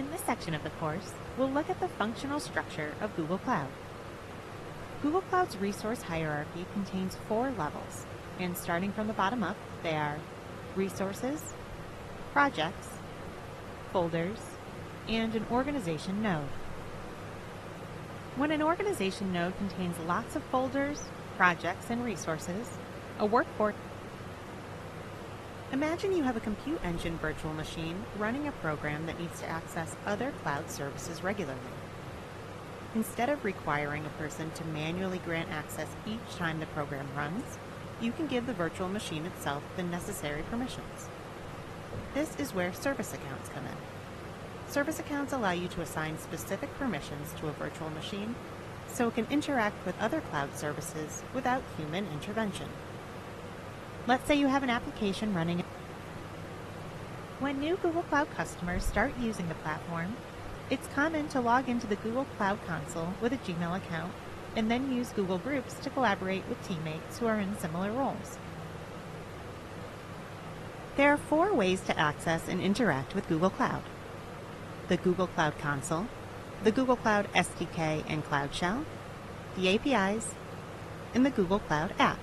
In this section of the course, we'll look at the functional structure of Google Cloud. Google Cloud's resource hierarchy contains 4 levels, and starting from the bottom up, they are resources, projects, folders, and an organization node. When an organization node contains lots of folders, projects, and resources, a workforce. Imagine you have a compute engine virtual machine running a program that needs to access other cloud services regularly. Instead of requiring a person to manually grant access each time the program runs, you can give the virtual machine itself the necessary permissions. This is where service accounts come in. Service accounts allow you to assign specific permissions to a virtual machine so it can interact with other cloud services without human intervention. Let's say you have an application running. When new Google Cloud customers start using the platform, it's common to log into the Google Cloud Console with a Gmail account and then use Google Groups to collaborate with teammates who are in similar roles. There are 4 ways to access and interact with Google Cloud: the Google Cloud Console, the Google Cloud SDK and Cloud Shell, the APIs, and the Google Cloud app.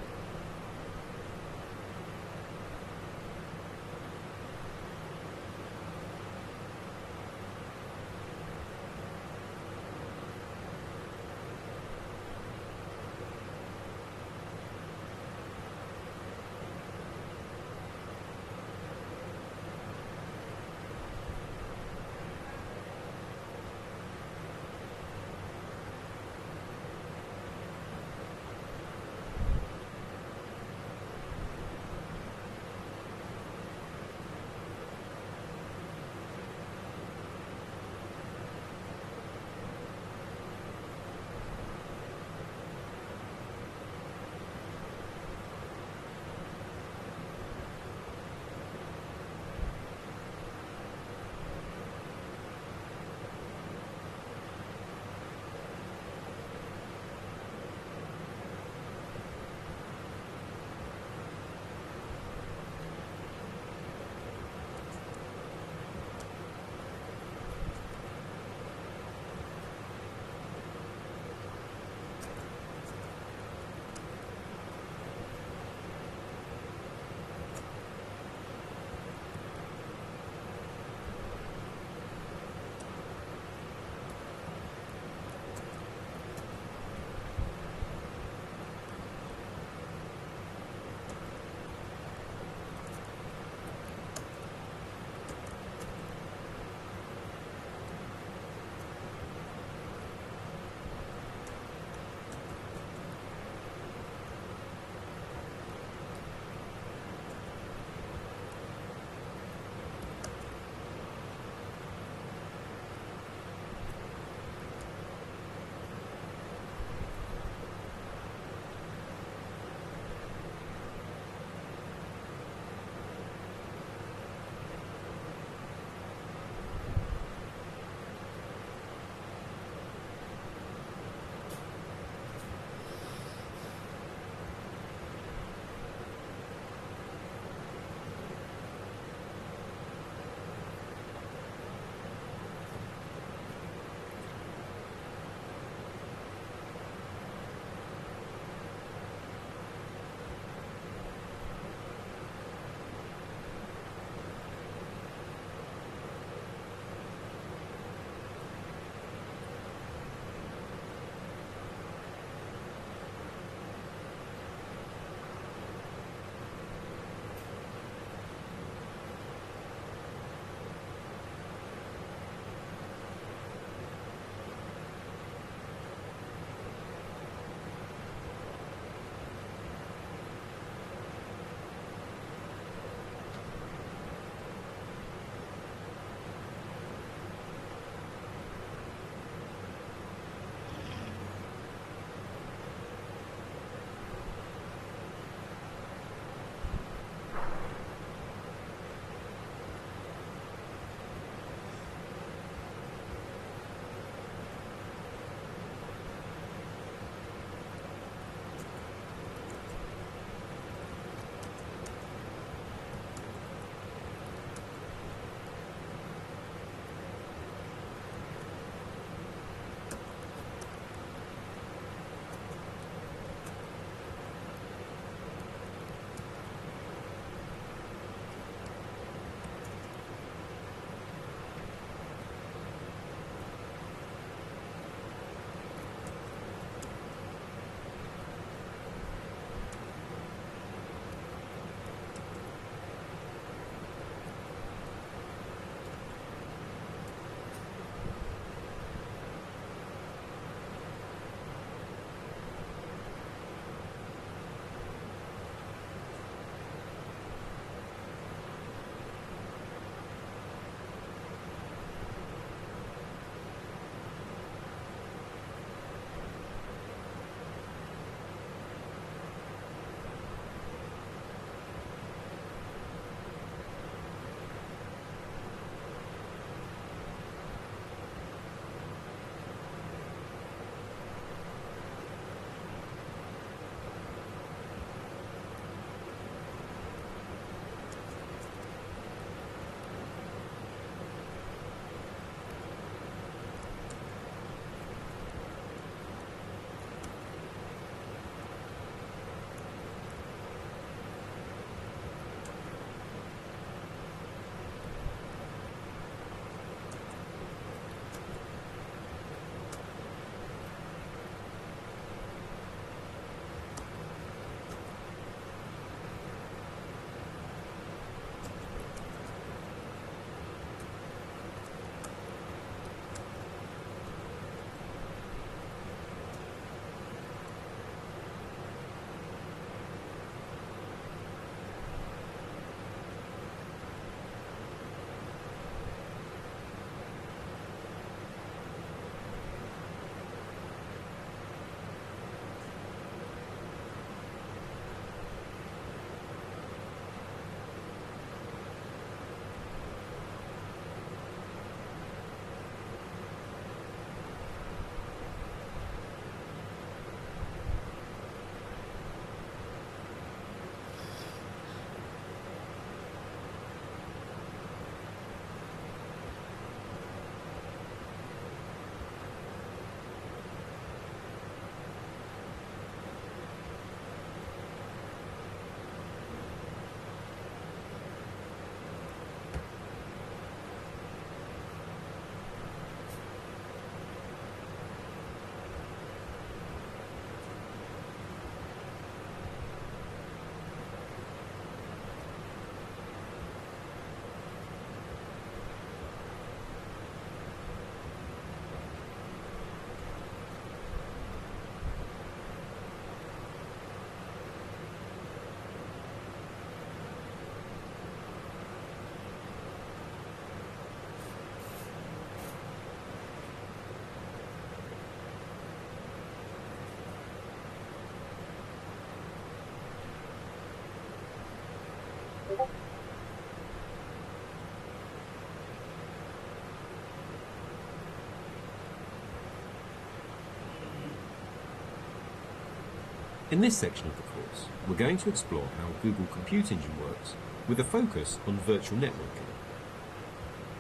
In this section of the course, we're going to explore how Google Compute Engine works with a focus on virtual networking.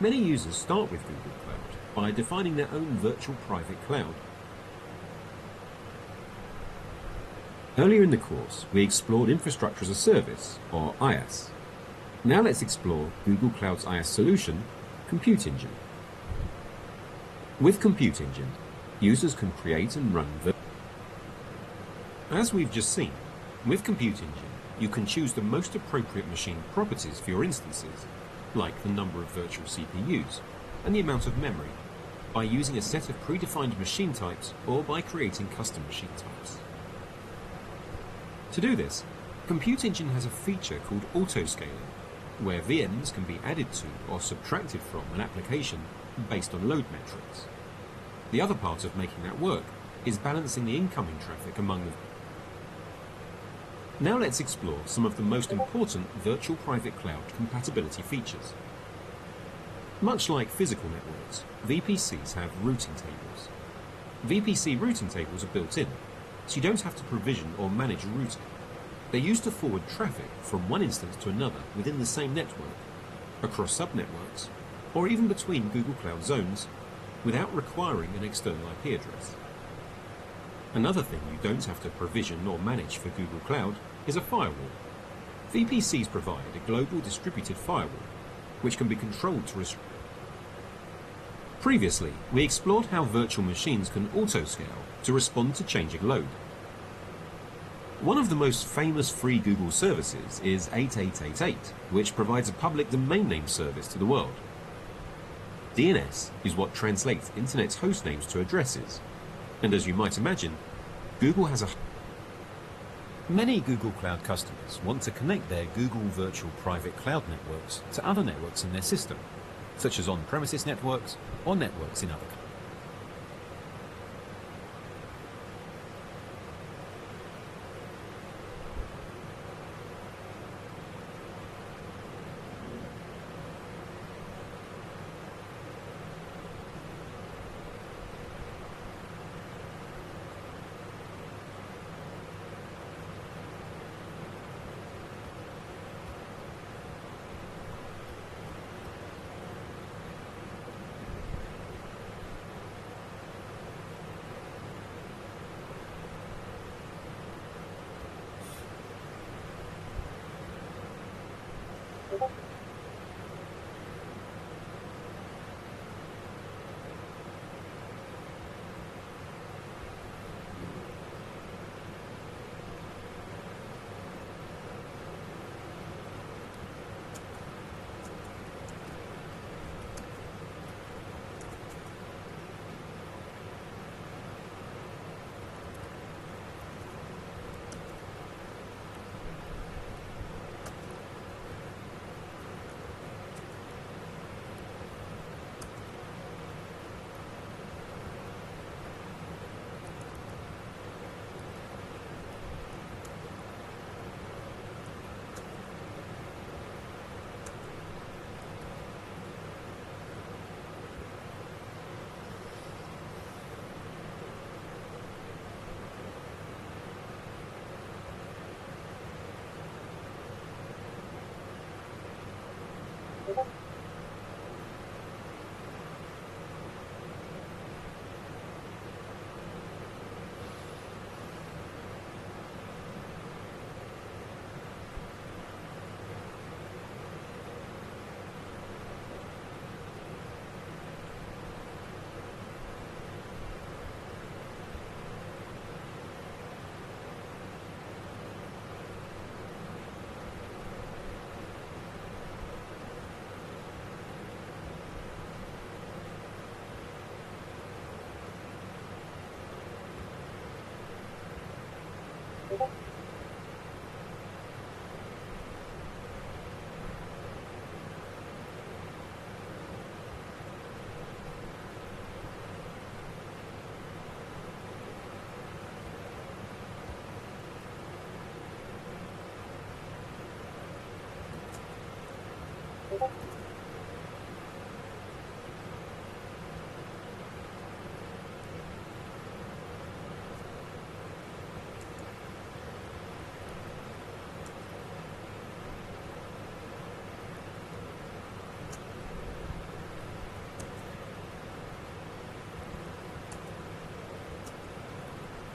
Many users start with Google Cloud by defining their own virtual private cloud. Earlier in the course, we explored Infrastructure as a Service, or IaaS. Now let's explore Google Cloud's IaaS solution, Compute Engine. With Compute Engine, users can create and run As we've just seen, with Compute Engine, you can choose the most appropriate machine properties for your instances, like the number of virtual CPUs and the amount of memory, by using a set of predefined machine types or by creating custom machine types. To do this, Compute Engine has a feature called autoscaling, where VMs can be added to or subtracted from an application based on load metrics. The other part of making that work is balancing the incoming traffic among them. Now let's explore some of the most important virtual private cloud compatibility features. Much like physical networks, VPCs have routing tables. VPC routing tables are built in, so you don't have to provision or manage routing. They're used to forward traffic from one instance to another within the same network, across subnetworks, or even between Google Cloud zones, without requiring an external IP address. Another thing you don't have to provision or manage for Google Cloud is a firewall. VPCs provide a global distributed firewall, which can be controlled to restrict. Previously, we explored how virtual machines can autoscale to respond to changing load. One of the most famous free Google services is 8888, which provides a public domain name service to the world. DNS is what translates Internet's host names to addresses, and as you might imagine, Google has a... Many Google Cloud customers want to connect their Google Virtual Private Cloud networks to other networks in their system, such as on-premises networks or networks in other countries.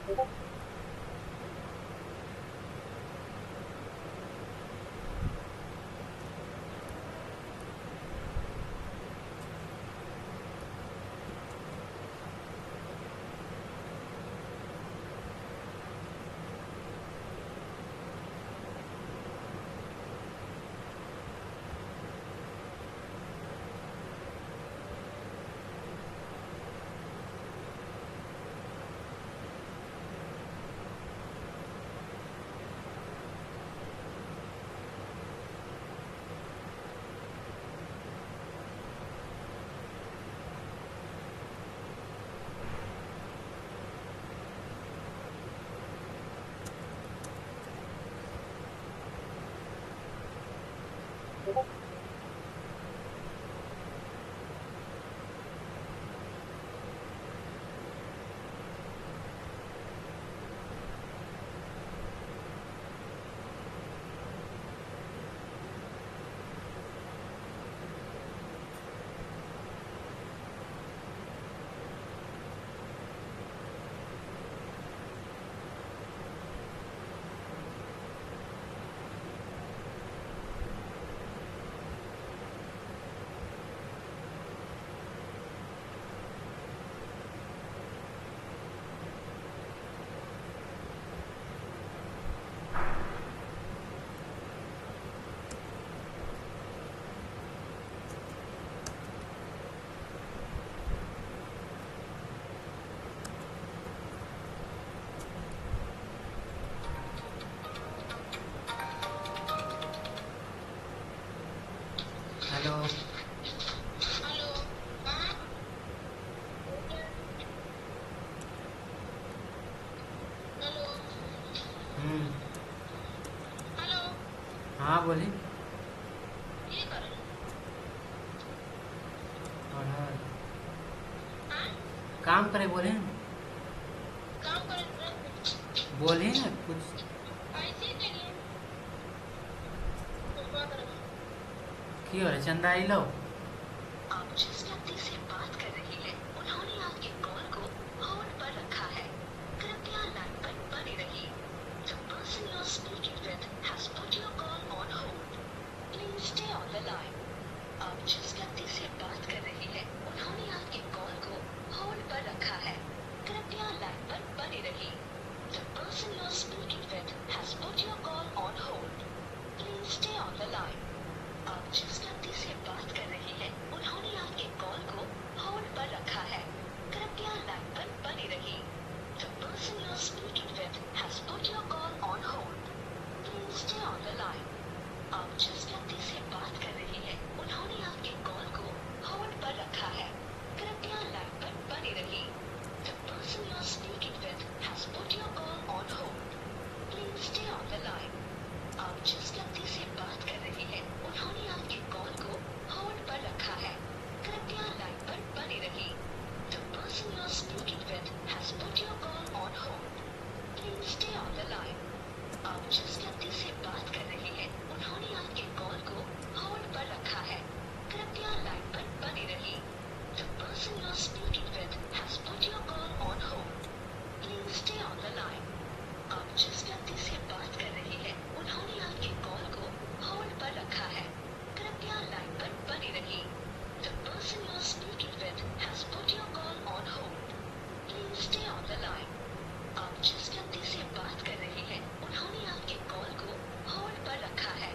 Hello. Hello. हाँ। Hello. हम्म। Hello. हाँ बोली। ये कर और हाँ काम करे बोले ना। काम कर बोले ना कुछ। ऐसे करिए तो बात रखो। की हो रहा चंदा आई लो। आप जिस व्यक्ति से बात कर रही हैं उन्होंने आपके कॉल को होल्ड पर रखा है। कृपया लाइन पर बने रहिए। The person you're speaking with has put your call on hold. Please stay on the line. आप जिस व्यक्ति से बात कर रही हैं उन्होंने आपके कॉल को होल्ड पर रखा है। कृपया लाइन पर बने रहिए। The person you're speaking with has put your call on hold. Please stay on the line. आप जिस व्यक्ति से बात कर रही हैं उन्होंने आपके कॉल को होल्ड पर रखा है। कृपया लाइन पर बने रहिए। The person you're speaking with has put your call on hold. Please stay on the line. आप जिस व्यक्ति से बात कर रही हैं उन्होंने आपके कॉल को होल्ड पर रखा है। कृपया लाइन पर बने रहिए। The person you're speaking with has put your call on hold. Please stay on the line. आप जिस व्यक्ति से बात कर रही हैं उन्होंने आपके कॉल को होल्ड पर रखा है। कृपया लाइन पर बने रहिए। The person you're speaking with has put your call on hold. Please stay on the line. आप जिस व्यक्ति से बात कर रही हैं उन्होंने आपके कॉल को होल्ड पर रखा है। कृपया लाइन पर बने रहिए। The person you're speaking with has put your call on hold. Please stay on the line. आप जिस व्यक्ति से बात कर रही हैं उन्होंने आपके कॉल को होल्ड पर रखा है। कृपया लाइन पर बने रहिए। The person you're speaking with has put your call on hold. Please stay on the line. आप जिस व्यक्ति से बात कर रही हैं उन्होंने आपके कॉल को होल्ड पर रखा है।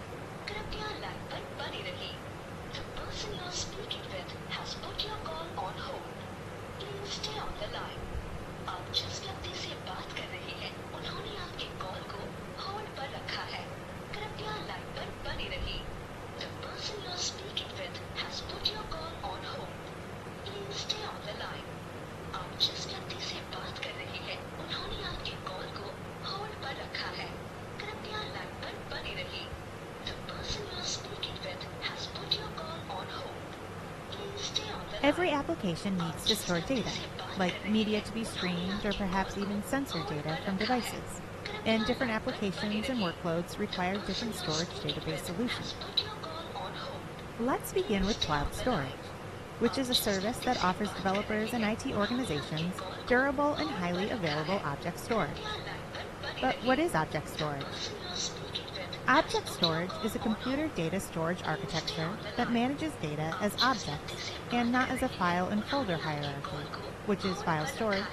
कृपया लाइन पर बने रहिए। The person you're speaking with has put your call on hold. Please stay on the line. आप जिस व्यक्ति से बात कर रही हैं उन्होंने आपके कॉल को होल्ड पर रखा है। कृपया लाइन पर बने रहिए। The person you're speaking with has put your call on hold. Please stay on the line. आप जिस व्यक्ति से बात कर रही हैं उन्होंने आपके कॉल को होल्ड पर रखा है। कृपया लाइन पर बने रहिए। The person you're speaking with has put your call on hold. Please stay on the line. Every application needs to store data, like media to be streamed or perhaps even sensor data from devices. And different applications and workloads require different storage database solutions. Let's begin with cloud storage, which is a service that offers developers and IT organizations durable and highly available object storage. But what is object storage? Object storage is a computer data storage architecture that manages data as objects and not as a file and folder hierarchy, which is file storage,